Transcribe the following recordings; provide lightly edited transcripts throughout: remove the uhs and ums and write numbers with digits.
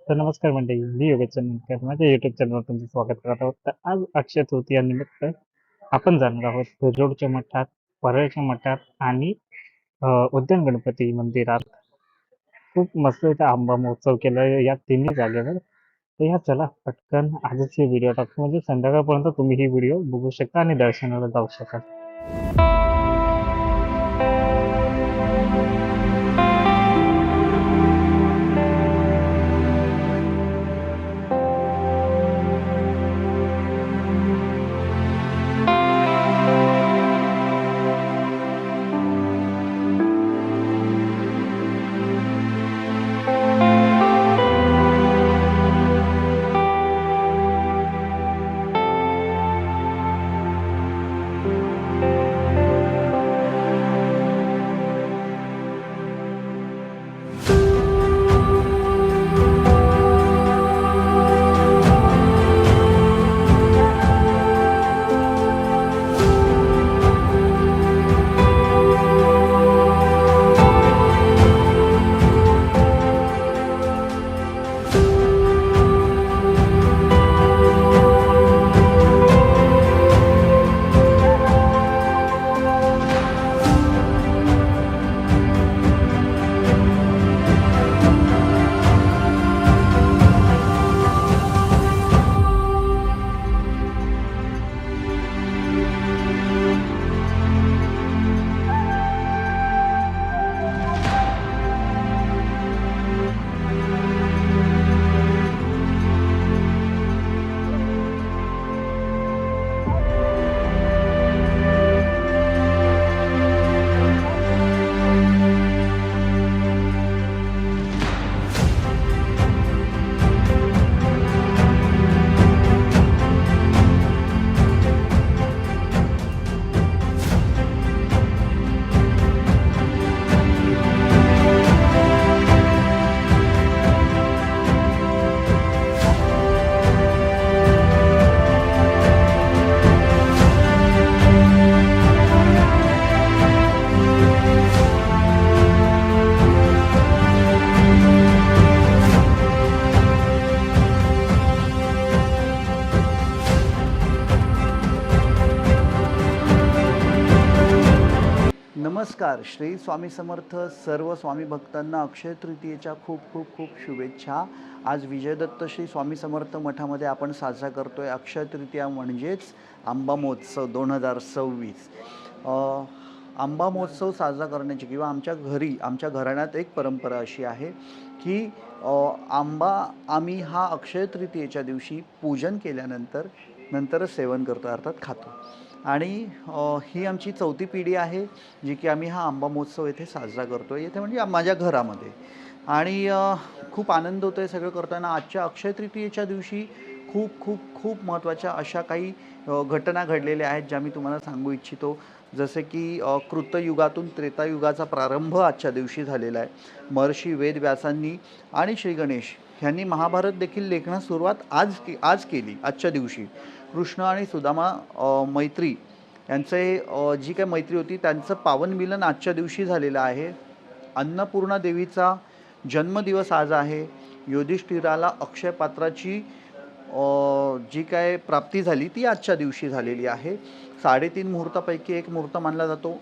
तर नमस्कार मंडळी, मी योगेश चंदनकर माझ्या YouTube चॅनलवर तुमचं स्वागत करत आहोत. तर आज अक्षय तृतीयानिमित्त आपण जाणार आहोत रोडच्या मठात, परळच्या मठात आणि उद्यान गणपती मंदिरात. खूप मस्त इथं आंबा महोत्सव केला या तिन्ही जागेवर. तर या चला पटकन आजच ही व्हिडिओ टाकतो म्हणजे संध्याकाळपर्यंत तुम्ही ही व्हिडिओ बघू शकता आणि दर्शनाला जाऊ शकाल. नमस्कार. श्री स्वामी समर्थ. सर्व स्वामी भक्तांना अक्षय तृतीयेच्या खूप खूप खूप शुभेच्छा. आज विजयदत्त श्री स्वामी समर्थ मठामध्ये आपण साजरा करतोय अक्षय तृतीया म्हणजेच आंबा महोत्सव 2026. आंबा महोत्सव साजरा करण्याची किंवा आमच्या घराण्यात एक परंपरा अशी आहे की आंबा आम्ही हा अक्षय तृतीयेच्या दिवशी पूजन केल्यानंतरच सेवन करतो, अर्थात खातो. आणि ही आमची 4थी पिढी आहे जी की आम्ही हा आंबा महोत्सव येथे साजरा करतो आहे, येथे म्हणजे माझ्या घरामध्ये. आणि खूप आनंद होतो आहे सगळं करताना. आजच्या अक्षय तृतीयेच्या दिवशी खूप खूप खूप महत्त्वाच्या अशा काही घटना घडलेल्या आहेत ज्या मी तुम्हाला सांगू इच्छितो. जसे की कृतयुगातून त्रेतायुगाचा प्रारंभ आजच्या दिवशी झालेला आहे. महर्षी वेदव्यासांनी आणि श्री गणेश ह्यांनी महाभारत देखील लेखनास सुरुवात आज केली आजच्या दिवशी. कृष्ण आणि सुदामा मैत्री यांचे जी काही मैत्री होती त्यांचं पावन मिलन आजच्या दिवशी झालेलं आहे. अन्नपूर्णा देवीचा जन्मदिवस आज आहे. युधिष्ठिराला अक्षय पात्राची जी काय प्राप्ती झाली ती आजच्या दिवशी झालेली आहे. 3.5 मुहूर्तापैकी एक मुहूर्त मानला जातो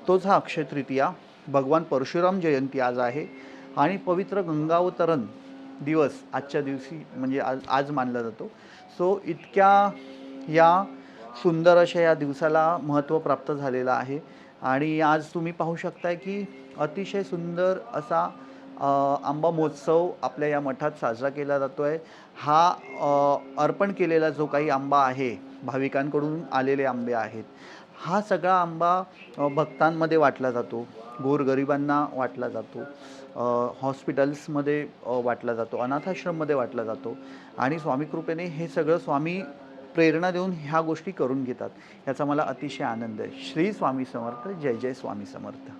तोच हा अक्षय तृतीया. भगवान परशुराम जयंती आज आहे आणि पवित्र गंगावतरण दिवस आजच्या दिवशी म्हणजे आज मानला जातो. सो इतक्या या सुंदर अशा या दिवसाला महत्त्व प्राप्त झालेलं आहे. आणि आज तुम्ही पाहू शकताय की अतिशय सुंदर असा आंबा महोत्सव आपल्या या मठात साजरा केला जातो आहे. हा अर्पण केलेला जो काही आंबा आहे, भाविकांकडून आलेले आंबे आहेत, हा सगळा आंबा भक्तांमध्ये वाटला जातो, गोरगरिबांना वाटला जातो, हॉस्पिटल्समध्ये वाटला जातो, अनाथाश्रममध्ये वाटला जातो. आणि स्वामी कृपेने हे सगळं स्वामी प्रेरणा देऊन ह्या गोष्टी करून घेतात. याचा मला अतिशय आनंद आहे. श्री स्वामी समर्थ. जय जय स्वामी समर्थ.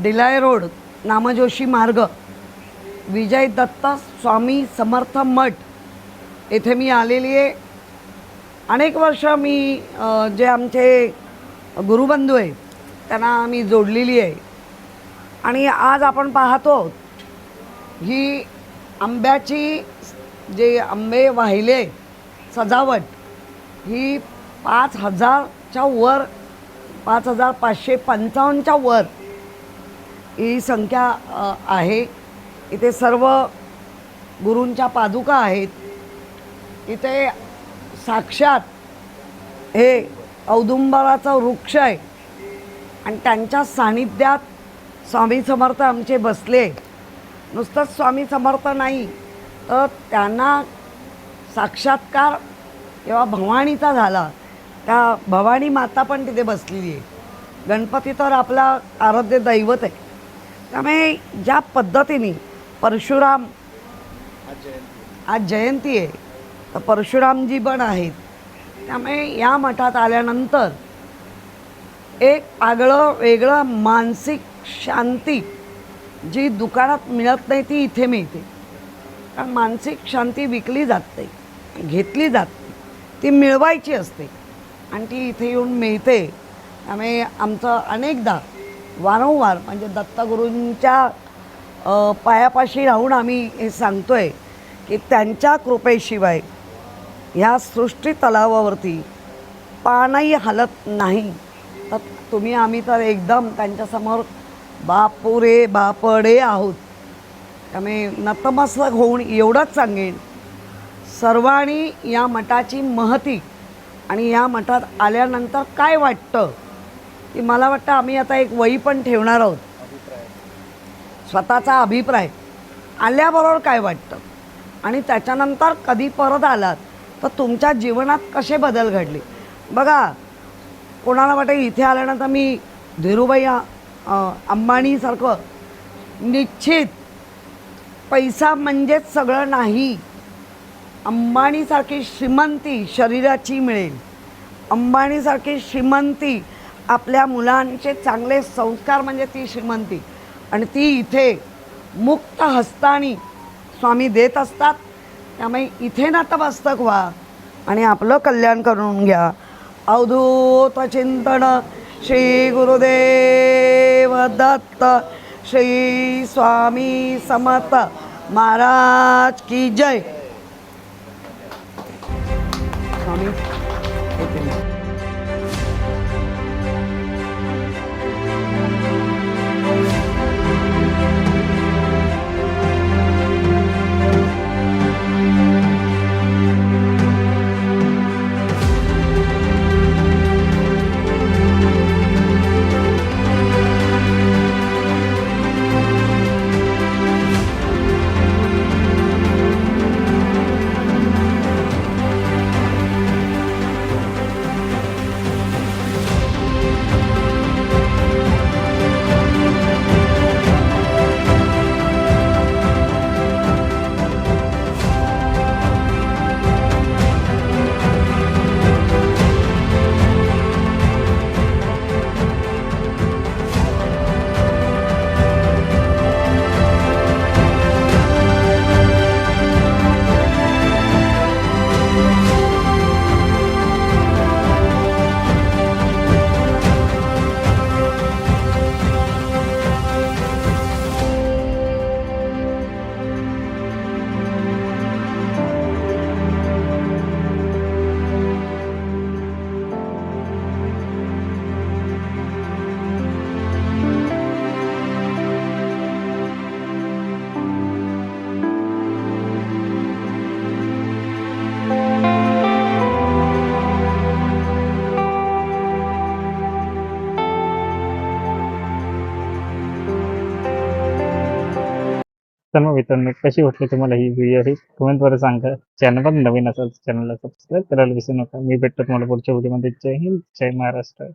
डिलाय रोड, नामजोशी मार्ग, विजय दत्त स्वामी समर्थ मठ येथे मी आलेली आहे. अनेक वर्ष मी जे आमचे गुरुबंधू आहेत त्यांना मी जोडलेली आहे. आणि आज आपण पाहतो ही आंब्याची जे आंबे वाहिले सजावट ही 5,000च्या वर, 5,555च्या वर ही संख्या आहे. इथे सर्व गुरूंच्या पादुका आहेत. इथे साक्षात हे औदुंबराचा वृक्ष आहे आणि त्यांच्या सानिध्यात स्वामी समर्थ आमचे बसले. नुसतंच स्वामी समर्थ नाही तर त्यांना साक्षात्कार जेव्हा भवानीचा झाला, त्या भवानी माता पण तिथे बसलेली आहे. गणपती तर आपला आराध्य दैवत आहे. त्यामुळे ज्या पद्धतीने परशुराम, आज जयंती आहे तर परशुरामजी पण आहेत. त्यामुळे या मठात आल्यानंतर एक आगळं वेगळं मानसिक शांती जी दुकानात मिळत नाही ती इथे मिळते. कारण मानसिक शांती विकली जात नाही, घेतली जात नाही, ती मिळवायची असते आणि ती इथे येऊन मिळते. त्यामुळे आमचं अनेकदा वारंवार म्हणजे दत्तगुरूंच्या पायापाशी राहून आम्ही हे सांगतो आहे की त्यांच्या कृपेशिवाय ह्या सृष्टी तलावावरती पानही हलत नाही. तर आम्ही तर एकदम त्यांच्यासमोर बापुरे बापडे आहोत. त्यामुळे नतमस्तक होऊन एवढंच सांगेन, सर्वांनी या मठाची महती आणि या मठात आल्यानंतर काय वाटतं की मला वाटतं आम्ही आता एक वही पण ठेवणार आहोत, स्वतःचा अभिप्राय आल्याबरोबर काय वाटतं आणि त्याच्यानंतर कधी परत आलात तर तुमच्या जीवनात कसे बदल घडले. बघा, कोणाला वाटेल इथे आल्यानंतर मी धीरूभाई अंबानीसारखं, निश्चित पैसा म्हणजेच सगळं नाही. अंबानीसारखी श्रीमंती शरीराची मिळेल, अंबानीसारखी श्रीमंती आपल्या मुलांचे चांगले संस्कार म्हणजे ती श्रीमंती, आणि ती इथे मुक्त हस्तानी स्वामी देत असतात. त्यामुळे इथे नतमस्तक व्हा आणि आपलं कल्याण करून घ्या. अवधूत चिंतन श्री गुरुदेव दत्त श्री स्वामी समर्थ महाराज की जय. स्वामी सर्व मित्रांनो, कशी वाटली तुम्हाला ही व्हिडिओ ही कमेंटद्वारे सांगा. चॅनल पण नवीन असेल चॅनलला सबस्क्राईब करायला विसरू नका. मी भेटतो तुम्हाला पुढच्या व्हिडिओमध्ये. जय हिंद, जय महाराष्ट्र.